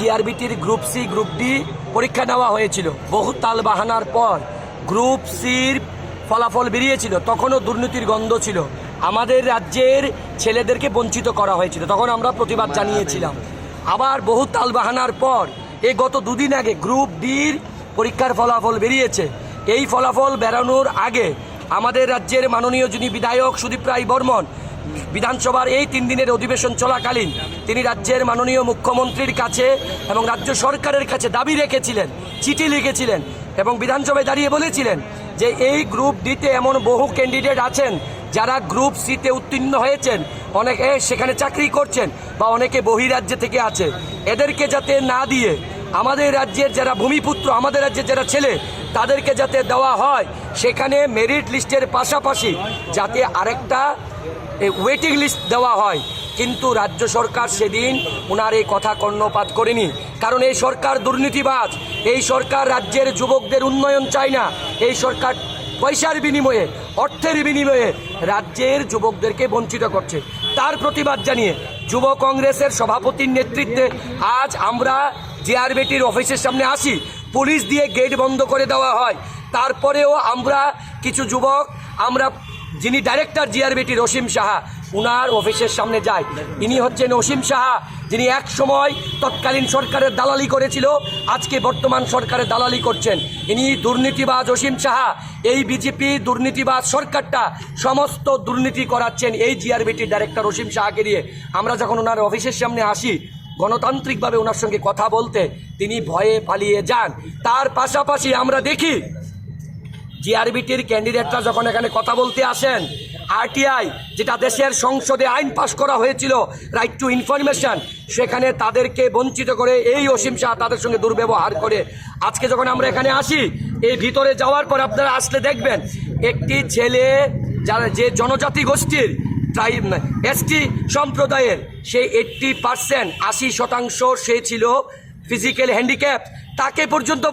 জিআরবিটির group C group D পরীক্ষা নেওয়া হয়েছিল। বহু তালবাহানার পর গ্রুপ সির ফলাফল বেরিয়েছিল, তখনও দুর্নীতির গন্ধ ছিল। আমাদের রাজ্যের ছেলেদেরকে বঞ্চিত করা হয়েছিল, তখন আমরা প্রতিবাদ জানিয়েছিলাম। আবার বহু তালবাহানার পর এই গত দুদিন আগে গ্রুপ ডির পরীক্ষার ফলাফল বেরিয়েছে। এই ফলাফল বেরানোর আগে আমাদের রাজ্যের মাননীয় যিনি বিধায়ক সুদীপ রায় বর্মন বিধানসভার এই 3 দিনের অধিবেশন চলাকালীন তিনি রাজ্যের মাননীয় মুখ্যমন্ত্রীর কাছে এবং রাজ্য সরকারের কাছে দাবি রেখেছিলেন, চিঠি লিখেছিলেন এবং বিধানসভায় দাঁড়িয়ে বলেছিলেন যে এই গ্রুপ ডিতে এমন বহু ক্যান্ডিডেট আছেন যারা গ্রুপ সিতে উত্তীর্ণ হয়েছেন, অনেকে সেখানে চাকরি করছেন বা অনেকে বহিরাজ্য থেকে আছে, এদেরকে যাতে না দিয়ে আমাদের রাজ্যের যারা ভূমিপুত্র, আমাদের রাজ্যের যারা ছেলে, তাদেরকে যাতে দেওয়া হয়। সেখানে মেরিট লিস্টের পাশাপাশি যাতে আরেকটা ওয়েটিং লিস্ট দেওয়া হয়। কিন্তু রাজ্য সরকার সেদিন ওনার এই কথা কর্ণপাত করেনি, কারণ এই সরকার দুর্নীতিবাজ। এই সরকার রাজ্যের যুবকদের উন্নয়ন চায় না। এই সরকার পয়সার বিনিময়ে, অর্থের বিনিময়ে রাজ্যের যুবকদেরকে বঞ্চিত করছে। তার প্রতিবাদ জানিয়ে যুব কংগ্রেসের সভাপতির নেতৃত্বে আজ আমরা জিআরবিটির অফিসের সামনে আসি। পুলিশ দিয়ে গেট বন্ধ করে দেওয়া হয়। তারপরেও আমরা কিছু যুবক, আমরা যিনি ডাইরেক্টর জিআরবিটির অসীম সাহা, উনার অফিসের সামনে যাই। ইনি হচ্ছেন অসীম সাহা, যিনি এক সময় তৎকালীন সরকারের দালালি করেছিল, আজকে বর্তমান সরকারের দালালি করছেন। ইনি দুর্নীতিবাজ অসীম সাহা। এই বিজেপি দুর্নীতিবাজ সরকারটা সমস্ত দুর্নীতি করাচ্ছেন এই জিআরবিটির ডাইরেক্টর অসীম সাহাকে দিয়ে। আমরা যখন ওনার অফিসের সামনে আসি গণতান্ত্রিকভাবে ওনার সঙ্গে কথা বলতে, তিনি ভয়ে পালিয়ে যান। তার পাশাপাশি আমরা দেখি জিআরবিটির ক্যান্ডিডেটরা যখন এখানে কথা বলতে আসেন, আরটিআই যেটা দেশের সংসদে আইন পাশ করা হয়েছিল, রাইট টু ইনফরমেশন, সেখানে তাদেরকে বঞ্চিত করে এই অসীম শাহ তাদের সঙ্গে দুর্ব্যবহার করে। আজকে যখন আমরা এখানে আসি, এই ভিতরে যাওয়ার পর আপনারা আসলে দেখবেন একটি ছেলে যারা যে জনজাতি গোষ্ঠীর এসটি সম্প্রদায়ের, সেই 80% 80% সে ছিল ফিজিক্যাল হ্যান্ডিক্যাপ, তাকে পর্যন্ত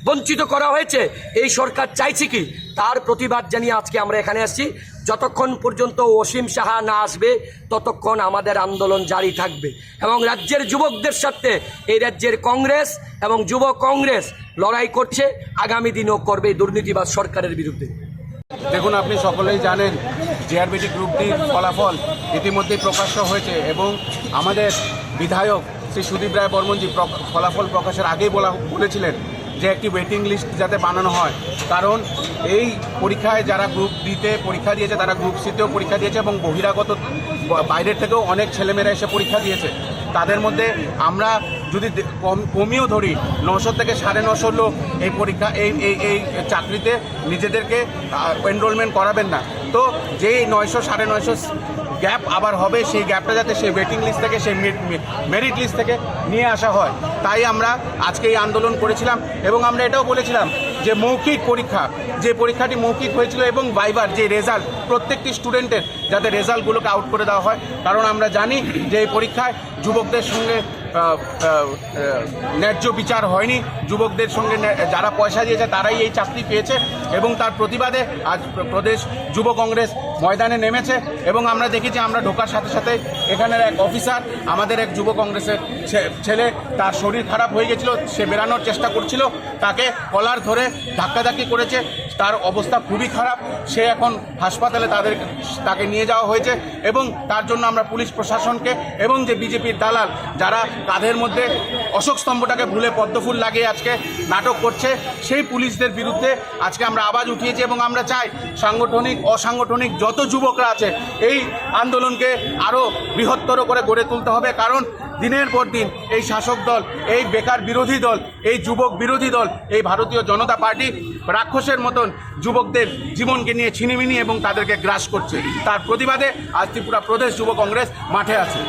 বঞ্চিত করা হয়েছে। এই সরকার চাইছে কি? তার প্রতিবাদ জানিয়ে আজকে আমরা এখানে আসছি। যতক্ষণ পর্যন্ত অসীম সাহা না আসবে ততক্ষণ আমাদের আন্দোলন জারি থাকবে এবং রাজ্যের যুবকদের সাথে এই রাজ্যের কংগ্রেস এবং যুব কংগ্রেস লড়াই করছে, আগামী দিনও করবে দুর্নীতিবাজ সরকারের বিরুদ্ধে। দেখুন, আপনি সকলেই জানেন জিআরবিটি গ্রুপ ডির ফলাফল ইতিমধ্যেই প্রকাশ্য হয়েছে এবং আমাদের বিধায়ক শ্রী সুদীপ রায় বর্মনজি ফলাফল প্রকাশের আগেই বলেছিলেন যে একটি ওয়েটিং লিস্ট যাতে বানানো হয়, কারণ এই পরীক্ষায় যারা গ্রুপ ডিতে পরীক্ষা দিয়েছে তারা গ্রুপ সিতেও পরীক্ষা দিয়েছে এবং বহিরাগত বাইরের থেকেও অনেক ছেলেমেয়েরা এসে পরীক্ষা দিয়েছে। তাদের মধ্যে আমরা যদি কমিও ধরি 900 থেকে 950 লোক এই পরীক্ষা এই চাকরিতে নিজেদেরকে এনরোলমেন্ট করাবেন না। তো যেই 900 950 গ্যাপ আবার হবে, সেই গ্যাপটা যাতে সেই ওয়েটিং লিস্ট থেকে, সেই মেরিট লিস্ট থেকে নিয়ে আসা হয়, তাই আমরা আজকে এই আন্দোলন করেছিলাম। এবং আমরা এটাও বলেছিলাম যে মৌখিক পরীক্ষা, যে পরীক্ষাটি মৌখিক হয়েছিল এবং ভাইবার যে রেজাল্ট, প্রত্যেকটি স্টুডেন্টের যাতে রেজাল্টগুলোকে আউট করে দেওয়া হয়, কারণ আমরা জানি যে এই পরীক্ষায় যুবকদের সঙ্গে ন্যায্য বিচার হয়নি। যুবকদের সঙ্গে যারা পয়সা দিয়েছে তারাই এই চাকরি পেয়েছে এবং তার প্রতিবাদে আজ প্রদেশ যুব কংগ্রেস ময়দানে নেমেছে। এবং আমরা দেখেছি, আমরা ঢোকার সাথে সাথে এখানের এক অফিসার, আমাদের এক যুব কংগ্রেসের ছেলে, তার শরীর খারাপ হয়ে গেছিল, সে বেরানোর চেষ্টা করছিল, তাকে কলার ধরে ধাক্কাধাক্কি করেছে, তার অবস্থা খুবই খারাপ, সে এখন হাসপাতালে তাকে নিয়ে যাওয়া হয়েছে। এবং তার জন্য আমরা পুলিশ প্রশাসনকে এবং যে বিজেপির দালাল যারা কাঁধের মধ্যে অশোক স্তম্ভটাকে ভুলে পদ্মফুল লাগিয়ে আজকে নাটক করছে, সেই পুলিশদের বিরুদ্ধে আজকে আমরা আওয়াজ উঠিয়েছি। এবং আমরা চাই সাংগঠনিক অসাংগঠনিক যত যুবকরা আছে এই আন্দোলনকে আরও বৃহত্তর করে গড়ে তুলতে হবে, কারণ দিনের পর দিন এই শাসক দল, এই বেকার বিরোধী দল, এই যুবক বিরোধী দল, এই ভারতীয় জনতা পার্টি রাক্ষসের মতন যুবকদের জীবনকে নিয়ে ছিনিমিনি এবং তাদেরকে গ্রাস করছে। তার প্রতিবাদে আজ ত্রিপুরা প্রদেশ যুব কংগ্রেস মাঠে আছে।